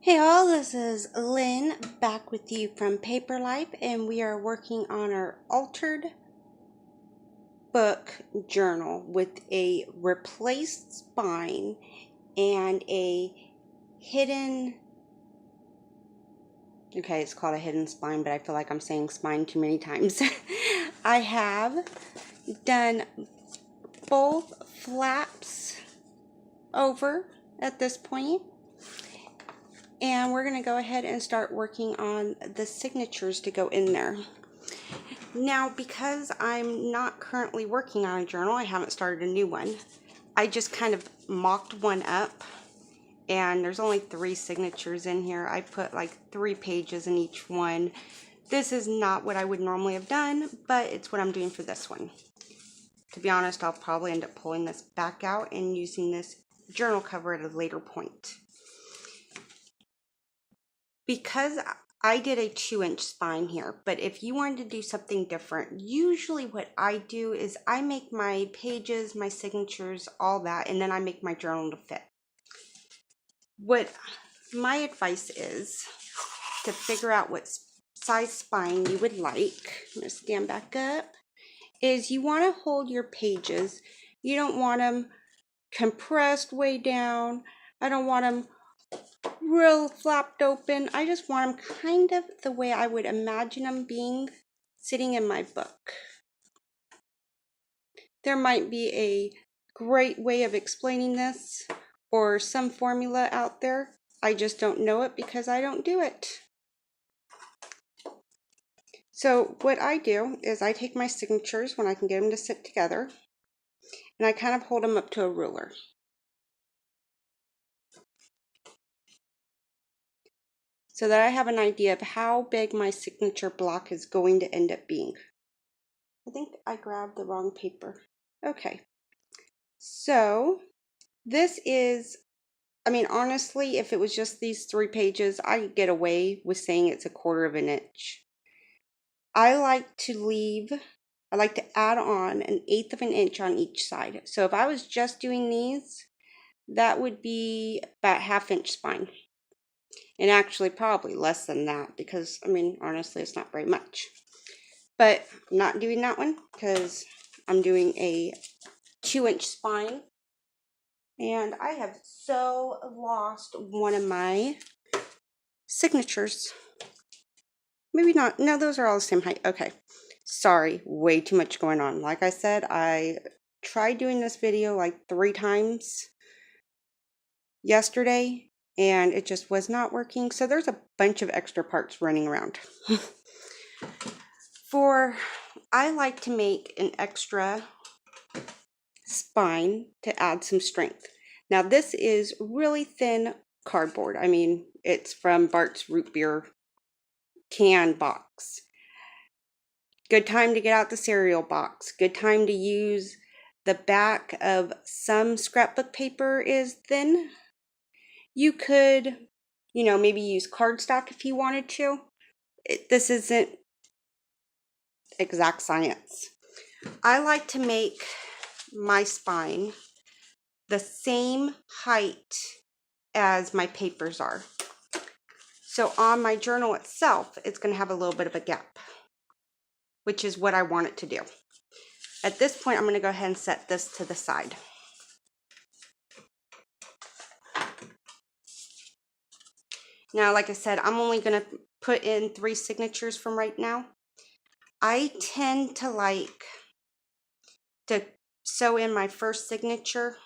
Hey all, this is Lynn back with you from Paper Life, and we are working on our altered book journal with a replaced spine and a hidden, okay, it's called a hidden spine, but I feel like I'm saying spine too many times. I have done both flaps over at this point. And we're going to go ahead and start working on the signatures to go in there. Now, because I'm not currently working on a journal, I haven't started a new one. I just kind of mocked one up, and there's only 3 signatures in here. I put like 3 pages in each one. This is not what I would normally have done, but it's what I'm doing for this one. To be honest, I'll probably end up pulling this back out and using this journal cover at a later point. Because I did a 2-inch spine here, but if you wanted to do something different, usually what I do is I make my pages, my signatures, all that, and then I make my journal to fit. What my advice is to figure out what size spine you would like. I'm going to stand back up. Is you want to hold your pages. You don't want them compressed way down. I don't want them real flapped open. I just want them kind of the way I would imagine them being sitting in my book. There might be a great way of explaining this or some formula out there. I just don't know it because I don't do it. So what I do is I take my signatures when I can get them to sit together, and I kind of hold them up to a ruler. So that I have an idea of how big my signature block is going to end up being. I think I grabbed the wrong paper. Okay. So this is, I mean, honestly, if it was just these 3 pages, I could get away with saying it's 1/4 of an inch. I like to add on 1/8 of an inch on each side. So if I was just doing these, that would be about 1/2 inch spine. And actually probably less than that because, I mean, honestly, it's not very much. But I'm not doing that one because I'm doing a 2-inch spine. And I have so lost one of my signatures. Maybe not. No, those are all the same height. Okay. Sorry, way too much going on. Like I said, I tried doing this video like 3 times yesterday, and it just was not working. So there's a bunch of extra parts running around. I like to make an extra spine to add some strength. Now this is really thin cardboard. I mean, it's from Bart's root beer can box. Good time to get out the cereal box. Good time to use the back of some scrapbook paper is thin. You could, maybe use cardstock if you wanted to. This isn't exact science. I like to make my spine the same height as my papers are. So on my journal itself, it's going to have a little bit of a gap, which is what I want it to do. At this point, I'm going to go ahead and set this to the side. Now, like I said, I'm only going to put in 3 signatures from right now. I tend to like to sew in my first signature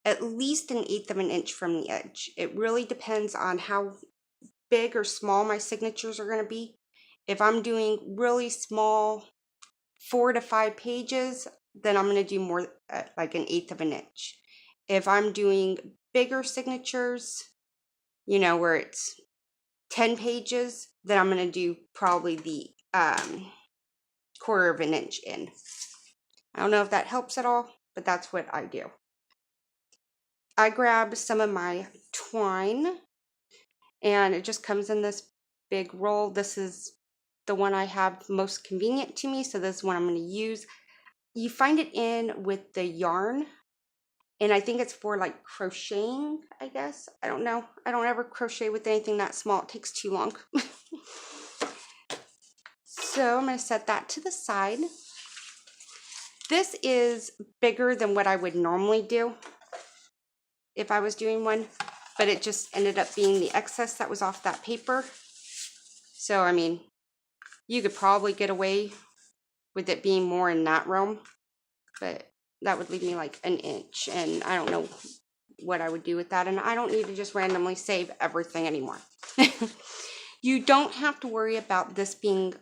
at least 1/8 of an inch from the edge. It really depends on how big or small my signatures are going to be. If I'm doing really small 4 to 5 pages, then I'm going to do more like 1/8 of an inch. If I'm doing bigger signatures, where it's 10 pages, then I'm going to do probably the 1/4 of an inch in. I don't know if that helps at all, but that's what I do. I grab some of my twine, and it just comes in this big roll. This is the one I have most convenient to me, so this is one I'm going to use. You find it in with the yarn, And I think it's for like crocheting, I guess. I don't know. I don't ever crochet with anything that small. It takes too long. So I'm going to set that to the side. This is bigger than what I would normally do if I was doing one, but it just ended up being the excess that was off that paper. So, I mean, you could probably get away with it being more in that realm, but that would leave me like an inch, and I don't know what I would do with that, and I don't need to just randomly save everything anymore. You don't have to worry about this being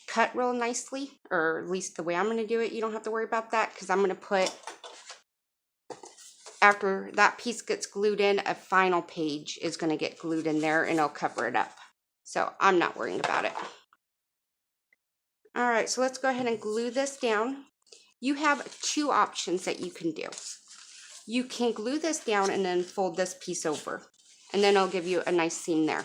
cut real nicely, or at least the way I'm going to do it. You don't have to worry about that, because I'm going to put, after that piece gets glued in, a final page is going to get glued in there and it'll cover it up. So I'm not worrying about it. All right, so let's go ahead and glue this down. You have two options that you can do. You can glue this down and then fold this piece over, and then it'll give you a nice seam there.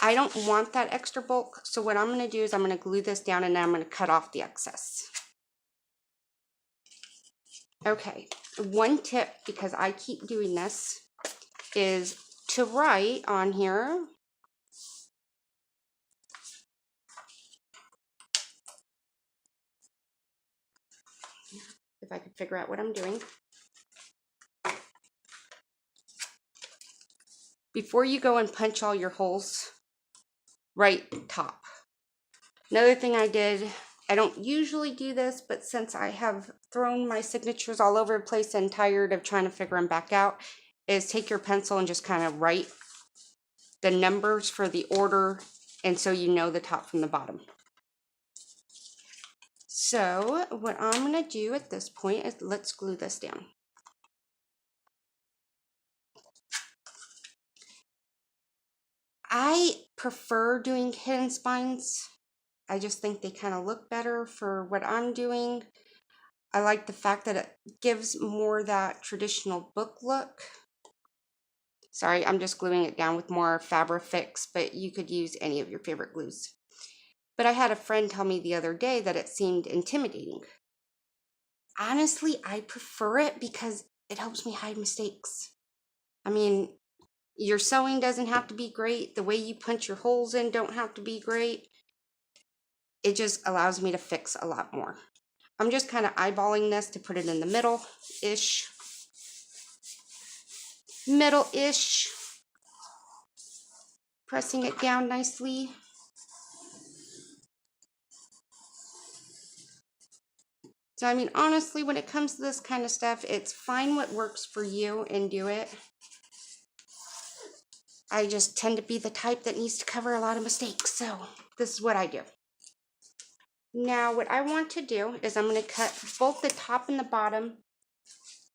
I don't want that extra bulk, so what I'm going to do is I'm going to glue this down and then I'm going to cut off the excess. Okay, one tip, because I keep doing this, is to write on here if I can figure out what I'm doing. Before you go and punch all your holes, write top. Another thing I did, I don't usually do this, but since I have thrown my signatures all over the place and tired of trying to figure them back out, is take your pencil and just kind of write the numbers for the order, and so you know the top from the bottom. So what I'm going to do at this point is let's glue this down. I prefer doing hidden spines. I just think they kind of look better for what I'm doing. I like the fact that it gives more that traditional book look. Sorry, I'm just gluing it down with more Fabrifix, but you could use any of your favorite glues. But I had a friend tell me the other day that it seemed intimidating. Honestly, I prefer it because it helps me hide mistakes. I mean, your sewing doesn't have to be great. The way you punch your holes in don't have to be great. It just allows me to fix a lot more. I'm just kind of eyeballing this to put it in the middle-ish. Middle-ish. Pressing it down nicely. So, I mean, honestly, when it comes to this kind of stuff, it's find what works for you and do it. I just tend to be the type that needs to cover a lot of mistakes, so this is what I do. Now, what I want to do is I'm going to cut both the top and the bottom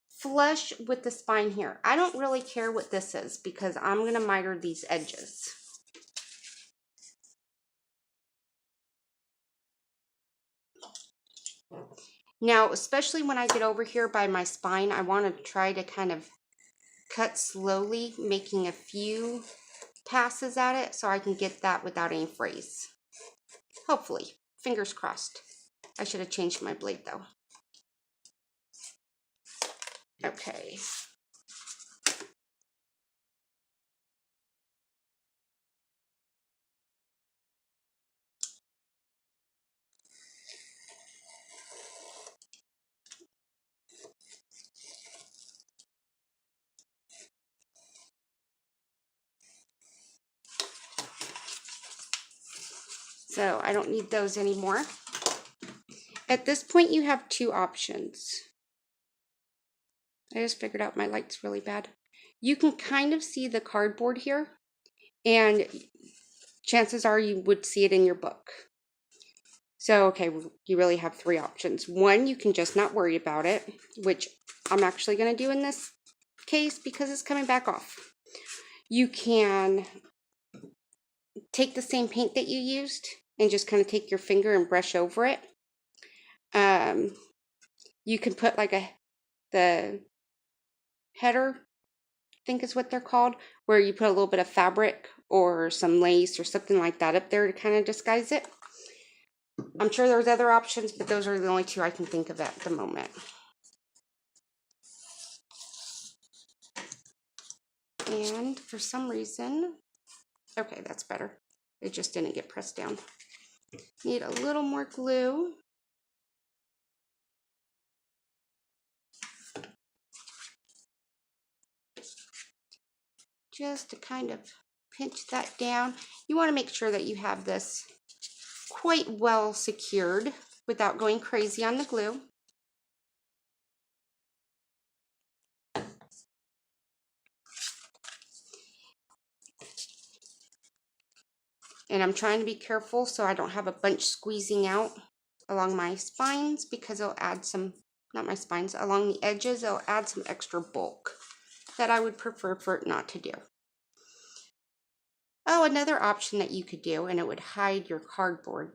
flush with the spine here. I don't really care what this is because I'm going to miter these edges. Now, especially when I get over here by my spine, I want to try to kind of cut slowly, making a few passes at it so I can get that without any frays. Hopefully. Fingers crossed. I should have changed my blade though. Okay. So I don't need those anymore. At this point, you have two options. I just figured out my light's really bad. You can kind of see the cardboard here, and chances are you would see it in your book. So, okay, you really have three options. One, you can just not worry about it, which I'm actually going to do in this case because it's coming back off. You can take the same paint that you used and just kind of take your finger and brush over it. You can put like the header, I think is what they're called, where you put a little bit of fabric or some lace or something like that up there to kind of disguise it. I'm sure there's other options, but those are the only two I can think of at the moment. And for some reason, okay, that's better. It just didn't get pressed down. Need a little more glue. Just to kind of pinch that down. You want to make sure that you have this quite well secured without going crazy on the glue. And I'm trying to be careful so I don't have a bunch squeezing out along my spines, because it'll add some, not my spines, along the edges, it'll add some extra bulk that I would prefer for it not to do. Oh, another option that you could do, and it would hide your cardboard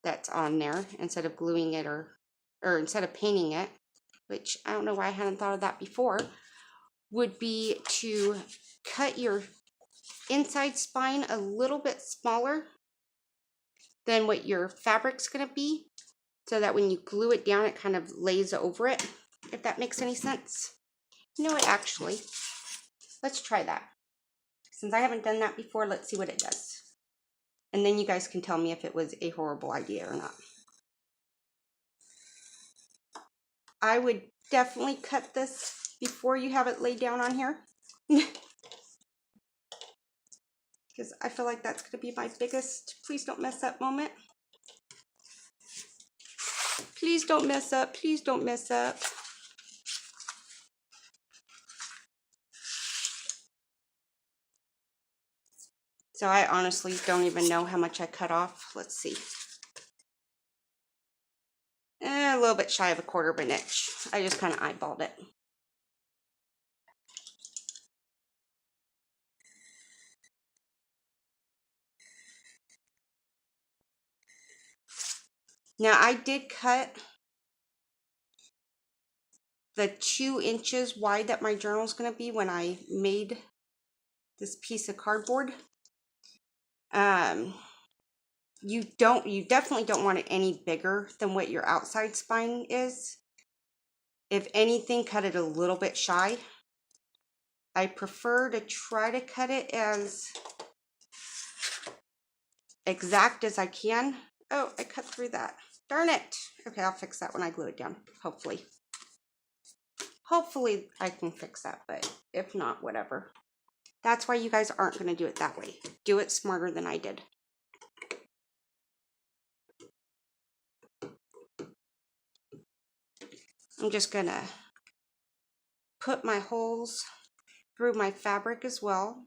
that's on there instead of gluing it or instead of painting it, which I don't know why I hadn't thought of that before, would be to cut your inside spine a little bit smaller than what your fabric's going to be, so that when you glue it down, it kind of lays over it, if that makes any sense. You know what, actually, let's try that. Since I haven't done that before, let's see what it does. And then you guys can tell me if it was a horrible idea or not. I would definitely cut this before you have it laid down on here. Because I feel like that's going to be my biggest please don't mess up moment. Please don't mess up. Please don't mess up. So I honestly don't even know how much I cut off. Let's see. A little bit shy of 1/4 of an inch. I just kind of eyeballed it. Now I did cut the 2 inches wide that my journal is going to be when I made this piece of cardboard. You definitely don't want it any bigger than what your outside spine is. If anything, cut it a little bit shy. I prefer to try to cut it as exact as I can. Oh, I cut through that. Darn it. Okay, I'll fix that when I glue it down, hopefully. Hopefully I can fix that, but if not, whatever. That's why you guys aren't going to do it that way. Do it smarter than I did. I'm just going to put my holes through my fabric as well.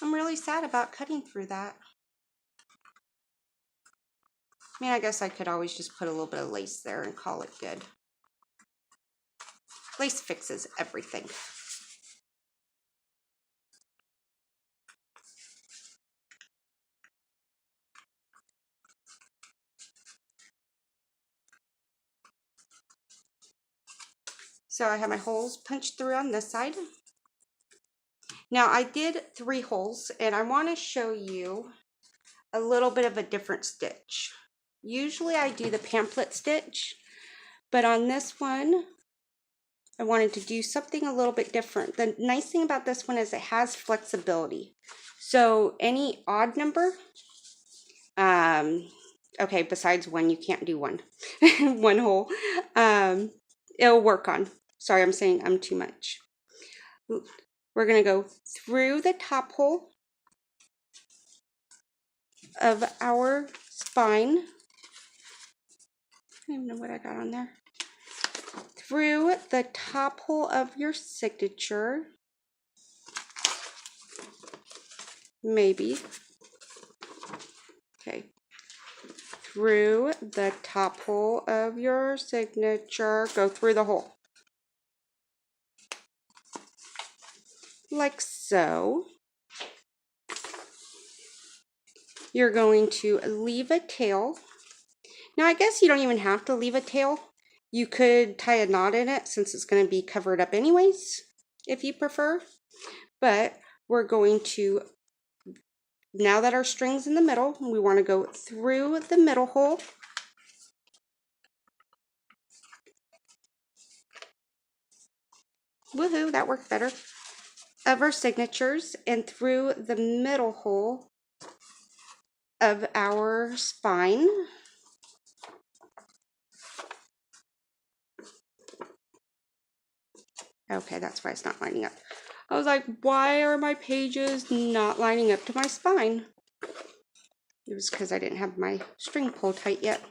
I'm really sad about cutting through that. I mean, I guess I could always just put a little bit of lace there and call it good. Lace fixes everything. So I have my holes punched through on this side. Now I did 3 holes, and I want to show you a little bit of a different stitch. Usually I do the pamphlet stitch, but on this one I wanted to do something a little bit different. The nice thing about this one is it has flexibility. So any odd number, okay, besides 1, you can't do 1, 1 hole, it'll work on. Sorry, I'm saying too much. We're going to go through the top hole of our spine. I don't even know what I got on there. Through the top hole of your signature. Maybe. Okay. Through the top hole of your signature. Go through the hole. Like so. You're going to leave a tail. Now I guess you don't even have to leave a tail. You could tie a knot in it since it's going to be covered up anyways, if you prefer. But we're going to, now that our string's in the middle, we want to go through the middle hole. woohoo, that worked better, of our signatures and through the middle hole of our spine. Okay, that's why it's not lining up. I was like, why are my pages not lining up to my spine? It was because I didn't have my string pulled tight yet.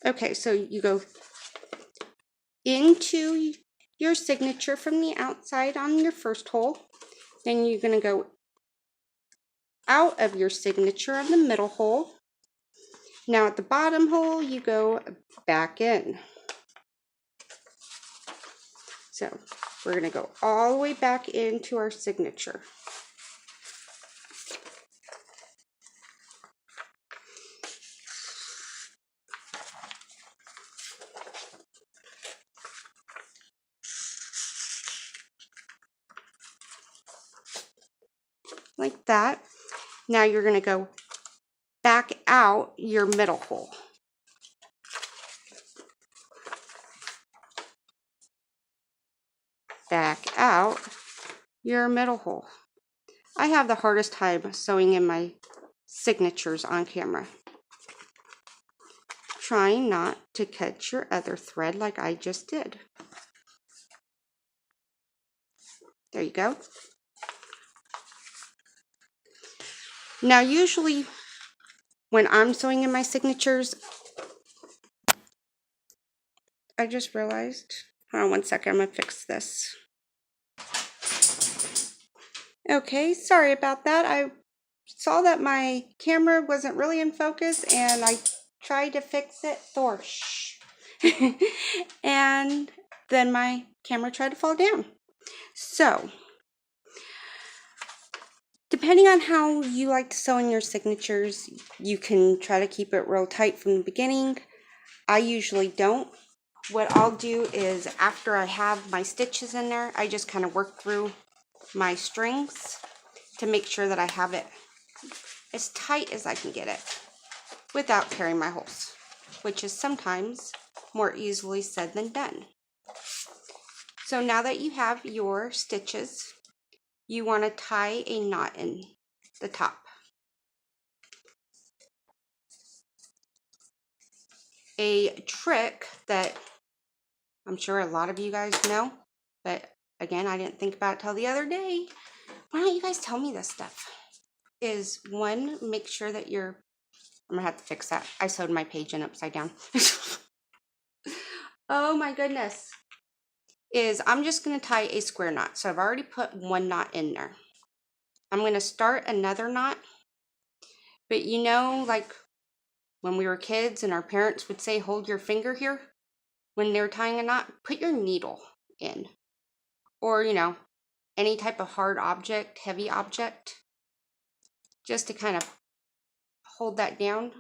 Okay, so you go into your signature from the outside on your first hole. Then you're going to go out of your signature on the middle hole. Now at the bottom hole, you go back in. So we're going to go all the way back into our signature. Like that. Now you're going to go back out your middle hole. Back out your middle hole. I have the hardest time sewing in my signatures on camera. Trying not to cut your other thread like I just did. There you go. Now usually when I'm sewing in my signatures, I just realized, hold on one second, I'm gonna fix this. Okay, sorry about that. I saw that my camera wasn't really in focus and I tried to fix it, thorsh. And then my camera tried to fall down. So, depending on how you like to sew in your signatures, you can try to keep it real tight from the beginning. I usually don't. What I'll do is after I have my stitches in there, I just kind of work through my strings to make sure that I have it as tight as I can get it without tearing my holes, which is sometimes more easily said than done. So now that you have your stitches, you want to tie a knot in the top. A trick that I'm sure a lot of you guys know, but again, I didn't think about it till the other day. Why don't you guys tell me this stuff? Is one, make sure that I'm gonna have to fix that. I sewed my page in upside down. Oh my goodness. I'm just gonna tie a square knot. So I've already put one knot in there. I'm gonna start another knot, but you know, like when we were kids and our parents would say, hold your finger here when they were tying a knot, put your needle in. Or, you know, any type of hard object, heavy object, just to kind of hold that down.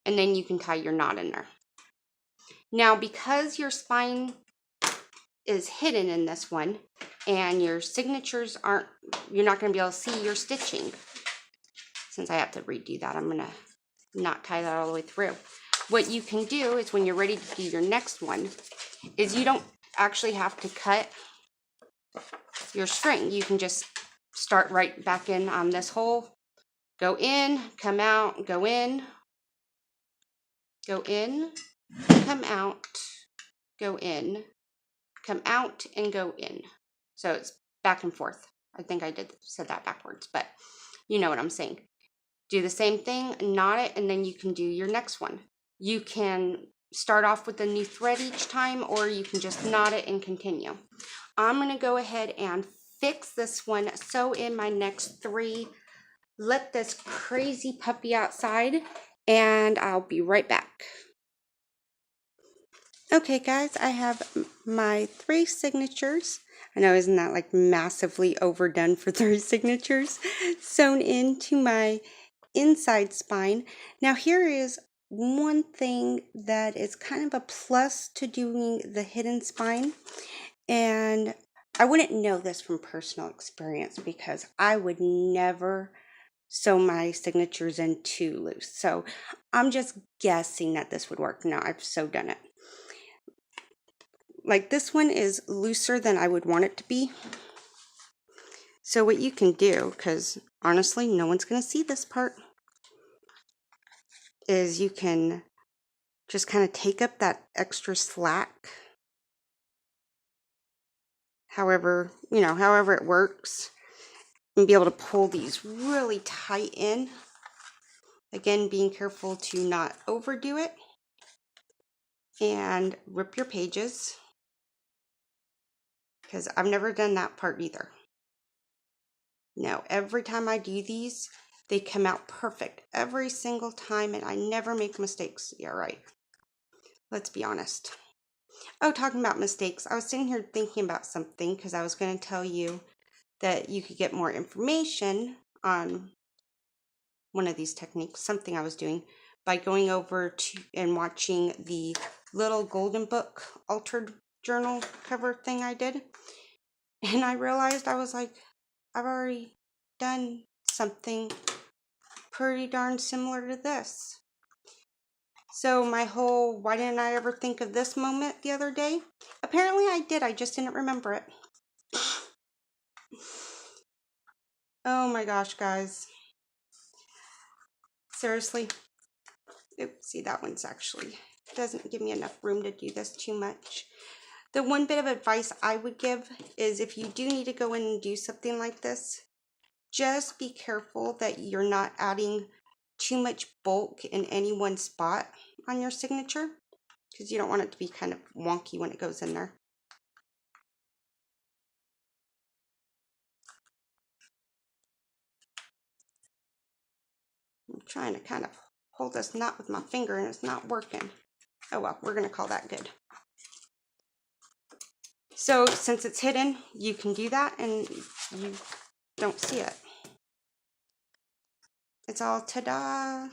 And then you can tie your knot in there. Now, because your spine is hidden in this one and your signatures you're not going to be able to see your stitching. Since I have to redo that, I'm going to not tie that all the way through. What you can do is when you're ready to do your next one, is you don't actually have to cut your string. You can just start right back in on this hole, go in, come out, go in, come out, go in, come out, and go in. So it's back and forth. I think I said that backwards, but you know what I'm saying. Do the same thing, knot it, and then you can do your next one. You can start off with a new thread each time, or you can just knot it and continue. I'm going to go ahead and fix this one, sew in my next 3, let this crazy puppy outside, and I'll be right back. Okay guys, I have my 3 signatures. I know, isn't that like massively overdone for 3 signatures? Sewn into my inside spine. Now here is one thing that is kind of a plus to doing the hidden spine, and I wouldn't know this from personal experience because I would never sew my signatures in too loose. So I'm just guessing that this would work. Now I've so done it. Like this one is looser than I would want it to be. So what you can do, because honestly no one's going to see this part, is you can just kind of take up that extra slack. However, however it works, and be able to pull these really tight in. Again, being careful to not overdo it and rip your pages, because I've never done that part either. No, every time I do these, they come out perfect every single time, and I never make mistakes. Yeah, right. Let's be honest. Oh, talking about mistakes, I was sitting here thinking about something because I was going to tell you that you could get more information on one of these techniques, something I was doing, by going over to and watching the little golden book altered journal cover thing I did. And I realized, I was like, I've already done something pretty darn similar to this. So my whole, why didn't I ever think of this moment the other day? Apparently I did, I just didn't remember it. Oh my gosh, guys. Seriously. Oops, see, that one's actually doesn't give me enough room to do this too much. The one bit of advice I would give is, if you do need to go in and do something like this, just be careful that you're not adding too much bulk in any one spot on your signature, because you don't want it to be kind of wonky when it goes in there. I'm trying to kind of hold this knot with my finger and it's not working. Oh well, we're going to call that good. So since it's hidden, you can do that and you don't see it. It's all ta-da.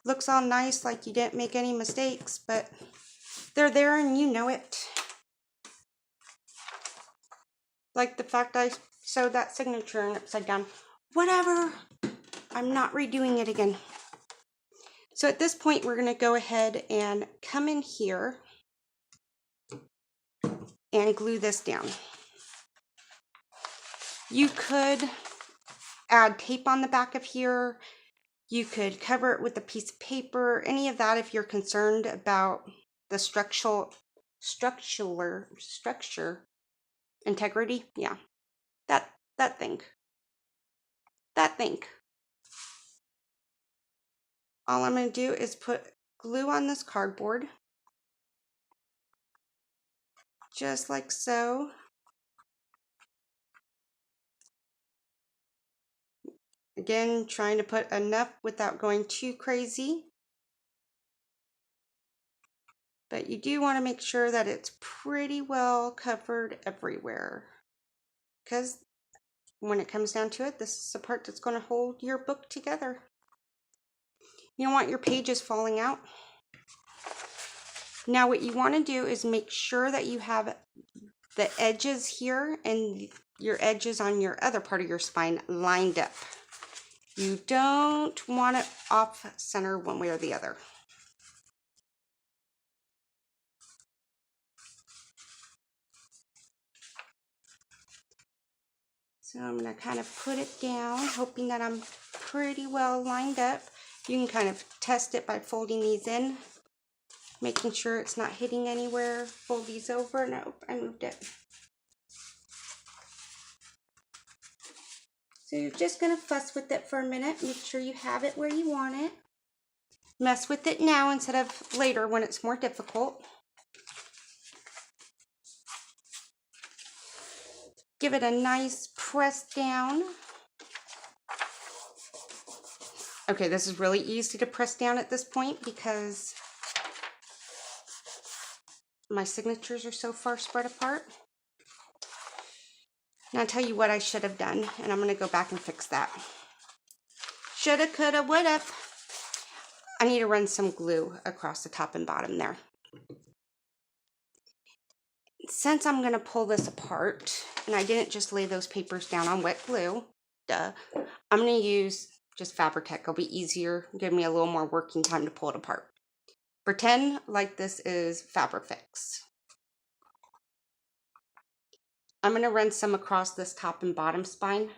Looks all nice, like you didn't make any mistakes, but they're there and you know it. Like the fact I sewed that signature and upside down. Whatever. I'm not redoing it again. So at this point, we're going to go ahead and come in here and glue this down. You could add tape on the back of here. You could cover it with a piece of paper, any of that if you're concerned about the structure integrity. Yeah, that thing. All I'm going to do is put glue on this cardboard, just like so. Again, trying to put enough without going too crazy. But you do want to make sure that it's pretty well covered everywhere, because when it comes down to it, this is the part that's going to hold your book together. You don't want your pages falling out. Now what you want to do is make sure that you have the edges here and your edges on your other part of your spine lined up. You don't want it off center one way or the other. So I'm going to kind of put it down, hoping that I'm pretty well lined up. You can kind of test it by folding these in, making sure it's not hitting anywhere. Fold these over. Nope, I moved it. So you're just going to fuss with it for a minute. Make sure you have it where you want it. Mess with it now instead of later when it's more difficult. Give it a nice press down. Okay, this is really easy to press down at this point because my signatures are so far spread apart. Now I'll tell you what I should have done, and I'm going to go back and fix that. Shoulda, coulda, woulda. I need to run some glue across the top and bottom there. Since I'm going to pull this apart, and I didn't just lay those papers down on wet glue, duh, I'm going to use just Fabri-Tac. It'll be easier, give me a little more working time to pull it apart. Pretend like this is Fabri-Fix. I'm going to run some across this top and bottom spine,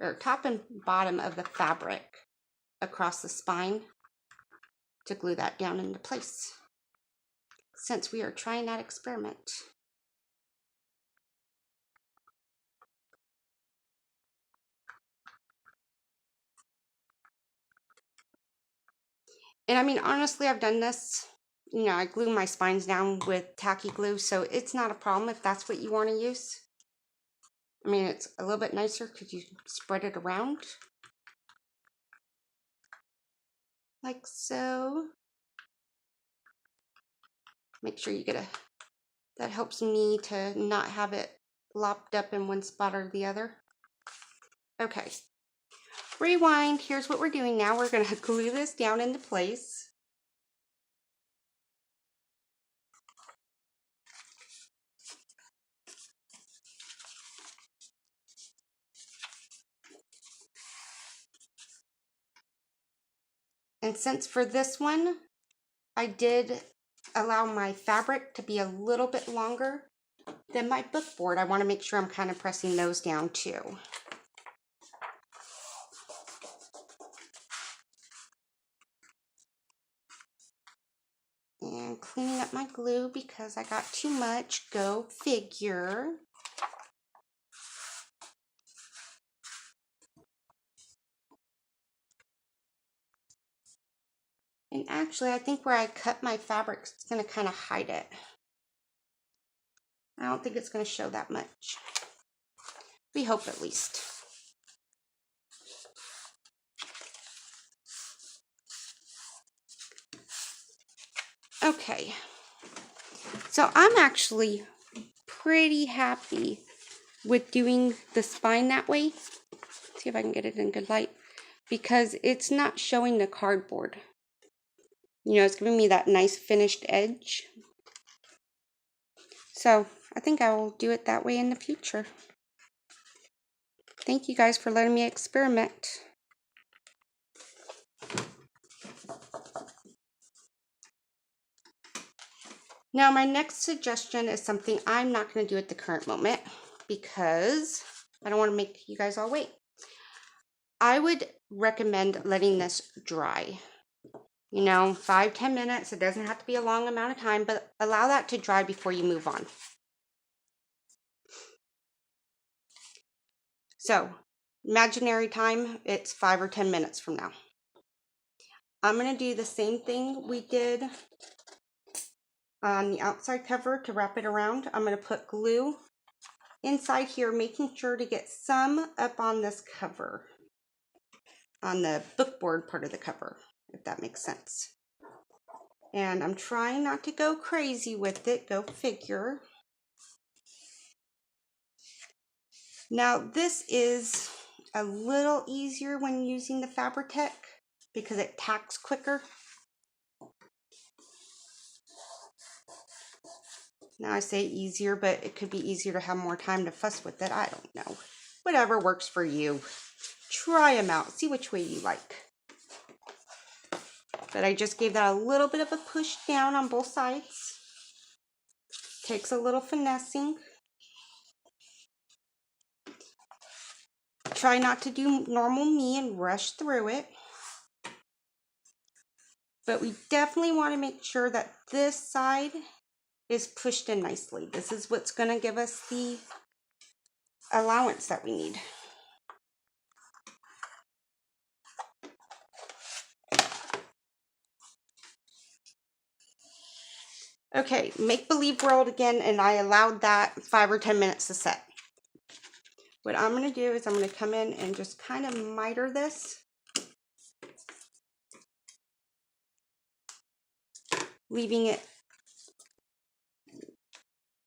or top and bottom of the fabric across the spine to glue that down into place, since we are trying that experiment. And I mean, honestly, I've done this. You know, I glue my spines down with tacky glue, so it's not a problem if that's what you want to use. I mean, it's a little bit nicer because you spread it around. Like so. Make sure you get a, that helps me to not have it lopped up in one spot or the other. Okay, rewind. Here's what we're doing now. We're going to glue this down into place. And since for this one, I did allow my fabric to be a little bit longer than my book board, I want to make sure I'm kind of pressing those down too. And cleaning up my glue because I got too much. Go figure. And actually, I think where I cut my fabric is going to kind of hide it. I don't think it's going to show that much. We hope at least. Okay. So I'm actually pretty happy with doing the spine that way. See if I can get it in good light. Because it's not showing the cardboard. You know, it's giving me that nice finished edge. So I think I will do it that way in the future. Thank you guys for letting me experiment. Now my next suggestion is something I'm not going to do at the current moment because I don't want to make you guys all wait. I would recommend letting this dry. You know, 5-10 minutes. It doesn't have to be a long amount of time, but allow that to dry before you move on. So, imaginary time, it's 5 or 10 minutes from now. I'm going to do the same thing we did on the outside cover to wrap it around. I'm going to put glue inside here, making sure to get some up on this cover, on the bookboard part of the cover, if that makes sense. And I'm trying not to go crazy with it, go figure. Now this is a little easier when using the Fabri-Tac because it tacks quicker. Now I say easier, but it could be easier to have more time to fuss with it. I don't know. Whatever works for you. Try them out. See which way you like. But I just gave that a little bit of a push down on both sides. Takes a little finessing. Try not to do normal me and rush through it. But we definitely want to make sure that this side is pushed in nicely. This is what's going to give us the allowance that we need. Okay, make-believe world again, and I allowed that 5 or 10 minutes to set. What I'm going to do is I'm going to come in and just kind of miter this. Leaving it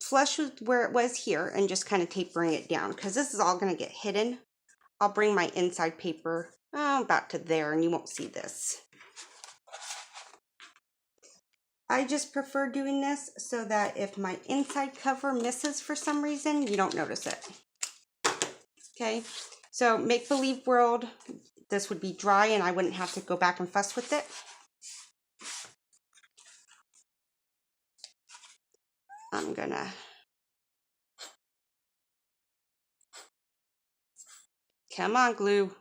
flush with where it was here and just kind of tapering it down because this is all going to get hidden. I'll bring my inside paper about to there and you won't see this. I just prefer doing this so that if my inside cover misses for some reason, you don't notice it. Okay, so make-believe world, this would be dry and I wouldn't have to go back and fuss with it. I'm gonna Come on, glue.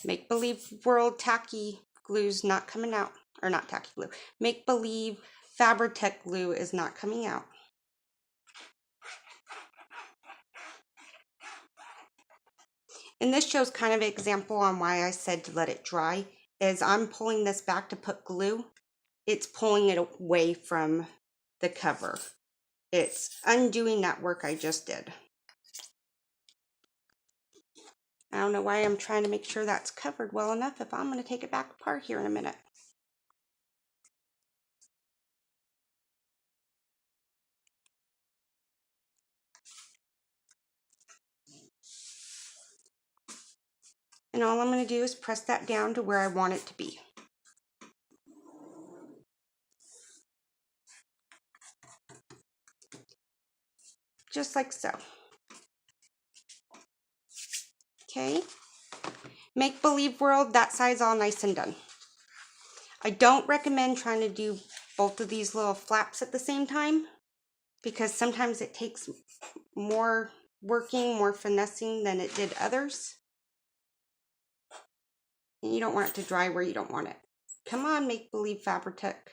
Make Believe World tacky glue's not coming out. Or not tacky glue. Make Believe Fabri-Tac glue is not coming out. And this shows kind of an example on why I said to let it dry. As I'm pulling this back to put glue, it's pulling it away from the cover. It's undoing that work I just did. I don't know why I'm trying to make sure that's covered well enough if I'm going to take it back apart here in a minute. And all I'm going to do is press that down to where I want it to be. Just like so. Okay. Make Believe World, that side's all nice and done. I don't recommend trying to do both of these little flaps at the same time, because sometimes it takes more working, more finessing than it did others. And you don't want it to dry where you don't want it. Come on, Make Believe Fabri-Tac.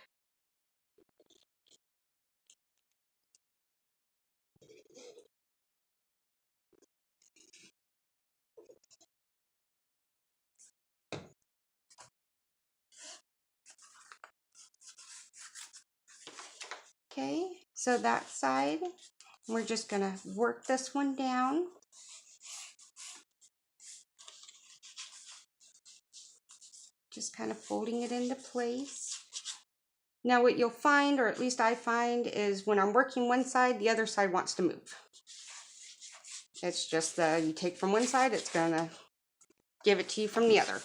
Okay, so that side, we're just gonna work this one down. Just kind of folding it into place. Now what you'll find, or at least I find, is when I'm working one side, the other side wants to move. It's just you take from one side, it's gonna give it to you from the other.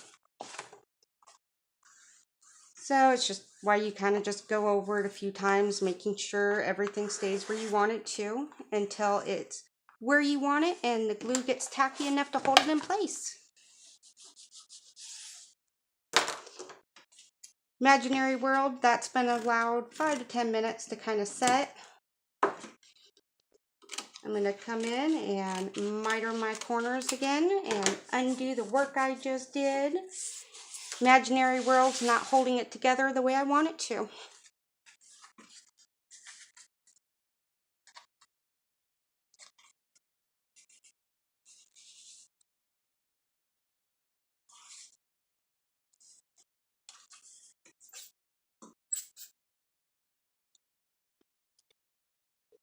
So it's just why you kind of just go over it a few times, making sure everything stays where you want it to until it's where you want it and the glue gets tacky enough to hold it in place. Imaginary World, that's been allowed 5 to 10 minutes to kind of set. I'm going to come in and miter my corners again and undo the work I just did. Imaginary World's not holding it together the way I want it to.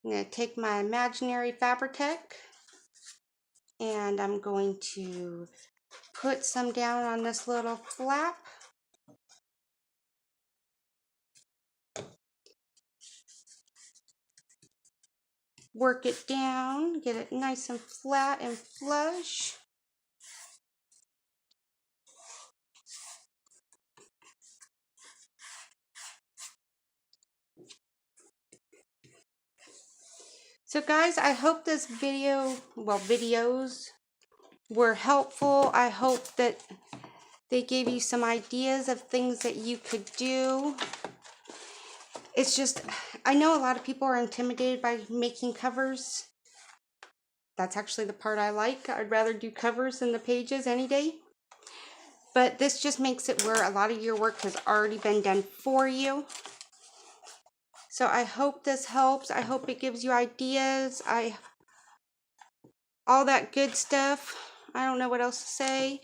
I'm going to take my Imaginary Fabri-Tac and I'm going to put some down on this little flap. Work it down, get it nice and flat and flush. So guys, I hope this videos were helpful. I hope that they gave you some ideas of things that you could do. It's just, I know a lot of people are intimidated by making covers. That's actually the part I like. I'd rather do covers than the pages any day. But this just makes it where a lot of your work has already been done for you. So I hope this helps. I hope it gives you ideas. All that good stuff. I don't know what else to say.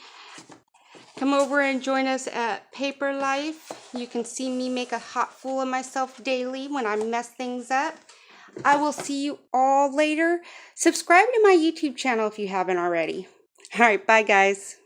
Come over and join us at Paper Life. You can see me make a hot fool of myself daily when I mess things up. I will see you all later. Subscribe to my YouTube channel if you haven't already. All right, bye guys.